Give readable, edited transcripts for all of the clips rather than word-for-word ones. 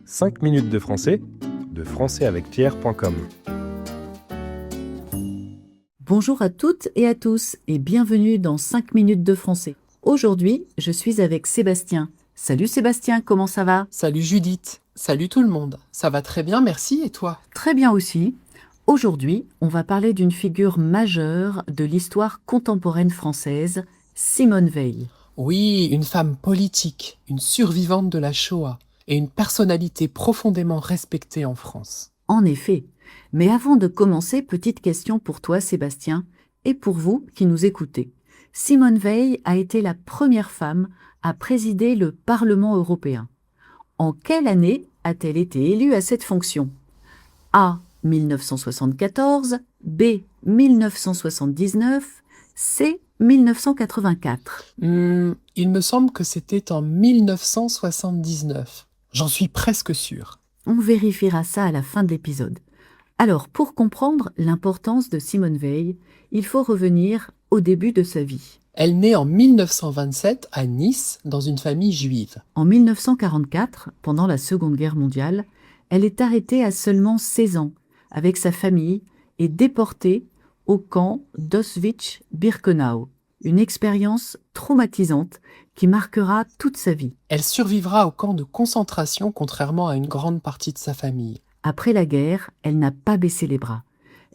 5 minutes de français avec Pierre.com. Bonjour à toutes et à tous et bienvenue dans 5 minutes de français. Aujourd'hui, je suis avec Sébastien. Salut Sébastien, comment ça va? Salut Judith, salut tout le monde. Ça va très bien, merci, et toi? Très bien aussi. Aujourd'hui, on va parler d'une figure majeure de l'histoire contemporaine française, Simone Veil. Oui, une femme politique, une survivante de la Shoah et une personnalité profondément respectée en France. En effet. Mais avant de commencer, petite question pour toi Sébastien et pour vous qui nous écoutez. Simone Veil a été la première femme à présider le Parlement européen. En quelle année a-t-elle été élue à cette fonction? A. 1974, B. 1979, C. 1984. Il me semble que c'était en 1979. J'en suis presque sûr. On vérifiera ça à la fin de l'épisode. Alors, pour comprendre l'importance de Simone Veil, il faut revenir au début de sa vie. Elle naît en 1927 à Nice, dans une famille juive. En 1944, pendant la Seconde Guerre mondiale, elle est arrêtée à seulement 16 ans, avec sa famille, et déportée au camp d'Auschwitz-Birkenau. Une expérience traumatisante qui marquera toute sa vie. Elle survivra au camp de concentration, contrairement à une grande partie de sa famille. Après la guerre, elle n'a pas baissé les bras.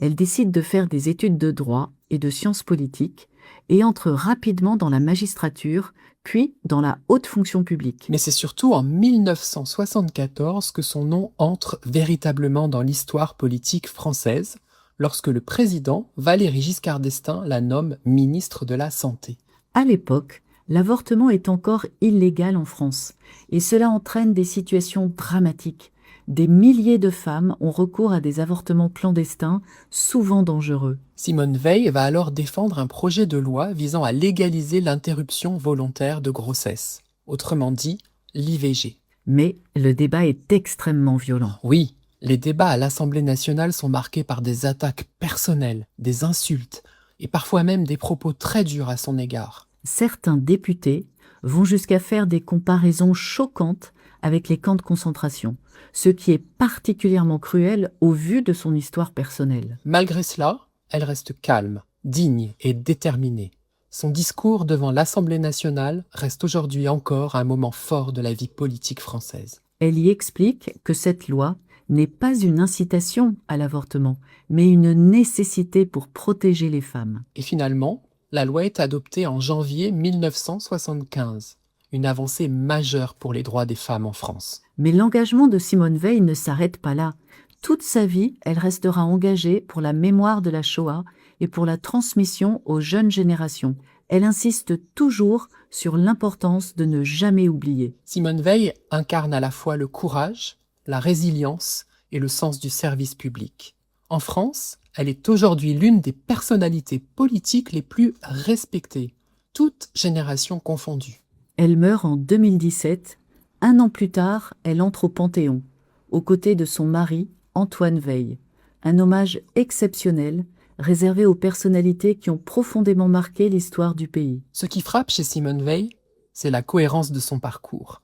Elle décide de faire des études de droit et de sciences politiques et entre rapidement dans la magistrature, puis dans la haute fonction publique. Mais c'est surtout en 1974 que son nom entre véritablement dans l'histoire politique française, lorsque le président Valéry Giscard d'Estaing la nomme ministre de la Santé. À l'époque, l'avortement est encore illégal en France et cela entraîne des situations dramatiques. Des milliers de femmes ont recours à des avortements clandestins, souvent dangereux. Simone Veil va alors défendre un projet de loi visant à légaliser l'interruption volontaire de grossesse, autrement dit, l'IVG. Mais le débat est extrêmement violent. Oui, les débats à l'Assemblée nationale sont marqués par des attaques personnelles, des insultes et parfois même des propos très durs à son égard. Certains députés vont jusqu'à faire des comparaisons choquantes avec les camps de concentration, ce qui est particulièrement cruel au vu de son histoire personnelle. Malgré cela, elle reste calme, digne et déterminée. Son discours devant l'Assemblée nationale reste aujourd'hui encore un moment fort de la vie politique française. Elle y explique que cette loi n'est pas une incitation à l'avortement, mais une nécessité pour protéger les femmes. Et finalement, la loi est adoptée en janvier 1975, une avancée majeure pour les droits des femmes en France. Mais l'engagement de Simone Veil ne s'arrête pas là. Toute sa vie, elle restera engagée pour la mémoire de la Shoah et pour la transmission aux jeunes générations. Elle insiste toujours sur l'importance de ne jamais oublier. Simone Veil incarne à la fois le courage, la résilience et le sens du service public. En France, elle est aujourd'hui l'une des personnalités politiques les plus respectées, toutes générations confondues. Elle meurt en 2017. Un an plus tard, elle entre au Panthéon, aux côtés de son mari, Antoine Veil. Un hommage exceptionnel, réservé aux personnalités qui ont profondément marqué l'histoire du pays. Ce qui frappe chez Simone Veil, c'est la cohérence de son parcours.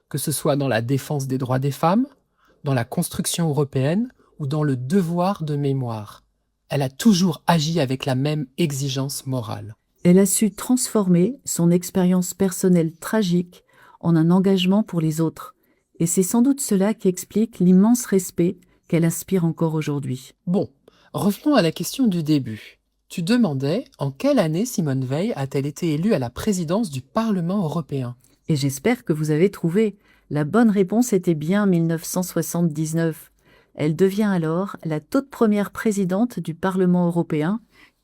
Que ce soit dans la défense des droits des femmes, dans la construction européenne ou dans le devoir de mémoire. Elle a toujours agi avec la même exigence morale. Elle a su transformer son expérience personnelle tragique en un engagement pour les autres. Et c'est sans doute cela qui explique l'immense respect qu'elle inspire encore aujourd'hui. Bon, revenons à la question du début. Tu demandais en quelle année Simone Veil a-t-elle été élue à la présidence du Parlement européen? Et j'espère que vous avez trouvé. La bonne réponse était bien 1979. Elle devient alors la toute première présidente du Parlement européen,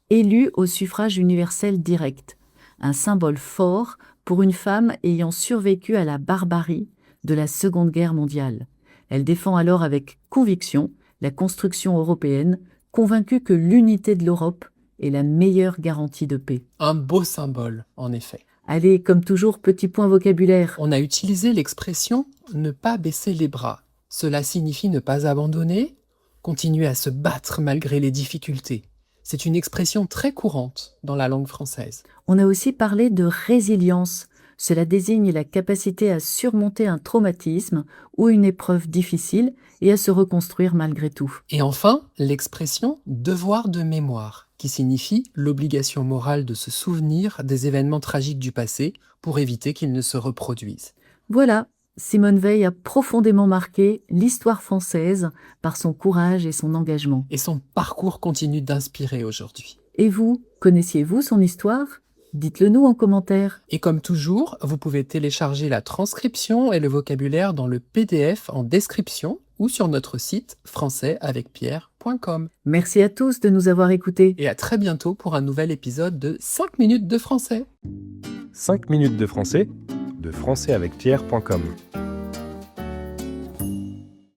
élue au suffrage universel direct. Un symbole fort pour une femme ayant survécu à la barbarie de la Seconde Guerre mondiale. Elle défend alors avec conviction la construction européenne, convaincue que l'unité de l'Europe est la meilleure garantie de paix. Un beau symbole, en effet. Allez, comme toujours, petit point vocabulaire. On a utilisé l'expression « ne pas baisser les bras ». Cela signifie ne pas abandonner, continuer à se battre malgré les difficultés. C'est une expression très courante dans la langue française. On a aussi parlé de résilience, Cela désigne la capacité à surmonter un traumatisme ou une épreuve difficile et à se reconstruire malgré tout. Et enfin, l'expression « devoir de mémoire » qui signifie l'obligation morale de se souvenir des événements tragiques du passé pour éviter qu'ils ne se reproduisent. Voilà, Simone Veil a profondément marqué l'histoire française par son courage et son engagement. Et son parcours continue d'inspirer aujourd'hui. Et vous, connaissiez-vous son histoire ? Dites-le nous en commentaire. Et comme toujours, vous pouvez télécharger la transcription et le vocabulaire dans le PDF en description ou sur notre site françaisavecpierre.com. Merci à tous de nous avoir écoutés. Et à très bientôt pour un nouvel épisode de 5 minutes de français. 5 minutes de français, de françaisavecpierre.com.